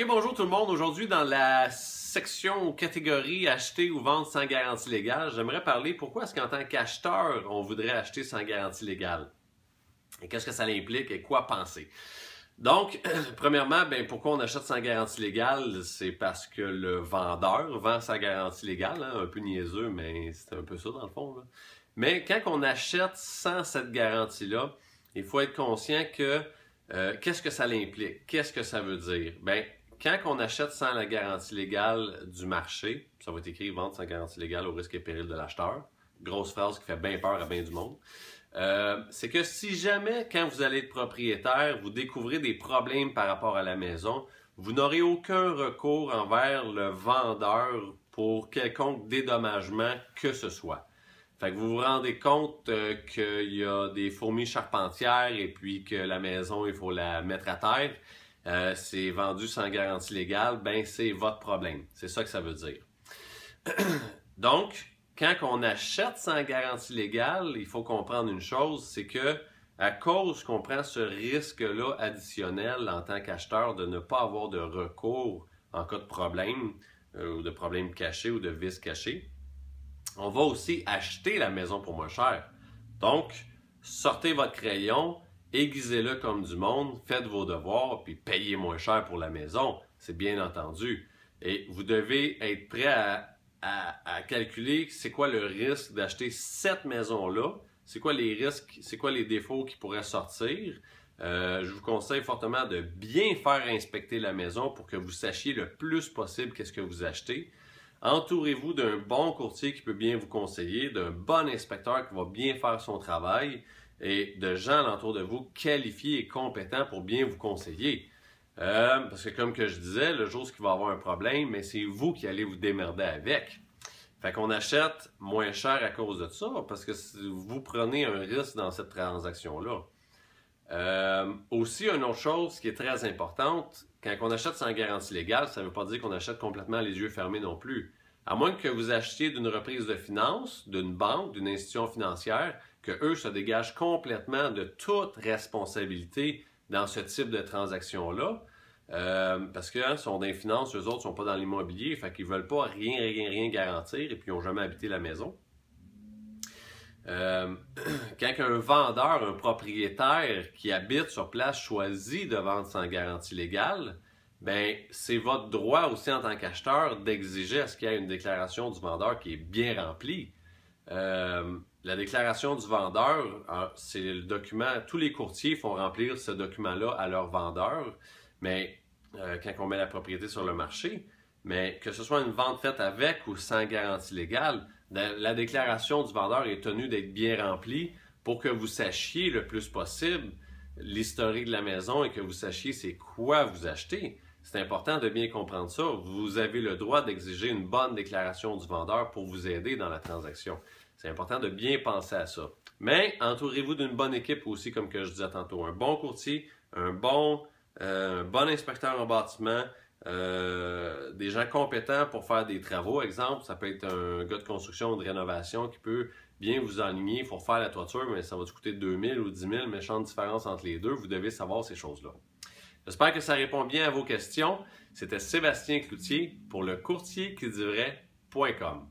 Ok, bonjour tout le monde. Aujourd'hui, dans la section catégorie acheter ou vendre sans garantie légale, j'aimerais parler pourquoi est-ce qu'en tant qu'acheteur, on voudrait acheter sans garantie légale. Et qu'est-ce que ça implique et quoi penser. Donc, premièrement, pourquoi on achète sans garantie légale? C'est parce que le vendeur vend sa garantie légale, hein, un peu niaiseux, mais c'est un peu ça dans le fond, là. Mais quand on achète sans cette garantie-là, il faut être conscient que qu'est-ce que ça implique? Qu'est-ce que ça veut dire? Quand on achète sans la garantie légale du marché, ça va être écrit vente sans garantie légale au risque et péril de l'acheteur. Grosse phrase qui fait bien peur à bien du monde. C'est que si jamais, quand vous allez être propriétaire, vous découvrez des problèmes par rapport à la maison, vous n'aurez aucun recours envers le vendeur pour quelconque dédommagement que ce soit. Fait que vous vous rendez compte qu'il y a des fourmis charpentières et puis que la maison, il faut la mettre à terre. C'est vendu sans garantie légale, c'est votre problème. C'est ça que ça veut dire. Donc, quand on achète sans garantie légale, il faut comprendre une chose, c'est que à cause qu'on prend ce risque-là additionnel en tant qu'acheteur de ne pas avoir de recours en cas de problème ou de problème caché ou de vice caché, on va aussi acheter la maison pour moins cher. Donc, sortez votre crayon, aiguisez-le comme du monde, faites vos devoirs, puis payez moins cher pour la maison, c'est bien entendu. Et vous devez être prêt à calculer c'est quoi le risque d'acheter cette maison-là, c'est quoi les risques, c'est quoi les défauts qui pourraient sortir. Je vous conseille fortement de bien faire inspecter la maison pour que vous sachiez le plus possible qu'est-ce que vous achetez. Entourez-vous d'un bon courtier qui peut bien vous conseiller, d'un bon inspecteur qui va bien faire son travail et de gens alentour de vous qualifiés et compétents pour bien vous conseiller. Parce que comme que je disais, le jour où il va y avoir un problème, mais c'est vous qui allez vous démerder avec. Fait qu'on achète moins cher à cause de ça parce que vous prenez un risque dans cette transaction-là. Aussi, une autre chose qui est très importante, quand on achète sans garantie légale, ça ne veut pas dire qu'on achète complètement les yeux fermés non plus. À moins que vous achetiez d'une reprise de finances, d'une banque, d'une institution financière, que eux se dégagent complètement de toute responsabilité dans ce type de transaction-là. Parce qu'ils sont dans les finances, eux autres ne sont pas dans l'immobilier, fait qu'ils ne veulent pas rien garantir et puis ils n'ont jamais habité la maison. Quand un vendeur, un propriétaire qui habite sur place choisit de vendre sans garantie légale, c'est votre droit aussi en tant qu'acheteur d'exiger à ce qu'il y ait une déclaration du vendeur qui est bien remplie. La déclaration du vendeur, c'est le document, tous les courtiers font remplir ce document-là à leur vendeur, mais quand on met la propriété sur le marché, mais que ce soit une vente faite avec ou sans garantie légale, la déclaration du vendeur est tenue d'être bien remplie pour que vous sachiez le plus possible l'historique de la maison et que vous sachiez c'est quoi vous achetez. C'est important de bien comprendre ça. Vous avez le droit d'exiger une bonne déclaration du vendeur pour vous aider dans la transaction. C'est important de bien penser à ça. Mais entourez-vous d'une bonne équipe aussi, comme que je disais tantôt. Un bon courtier, un bon inspecteur en bâtiment, des gens compétents pour faire des travaux, exemple, ça peut être un gars de construction ou de rénovation qui peut bien vous aligner, il faut faire la toiture, mais ça va vous coûter 2 000 ou 10 000, méchante différence entre les deux, vous devez savoir ces choses-là. J'espère que ça répond bien à vos questions. C'était Sébastien Cloutier pour le courtierquidivrait.com.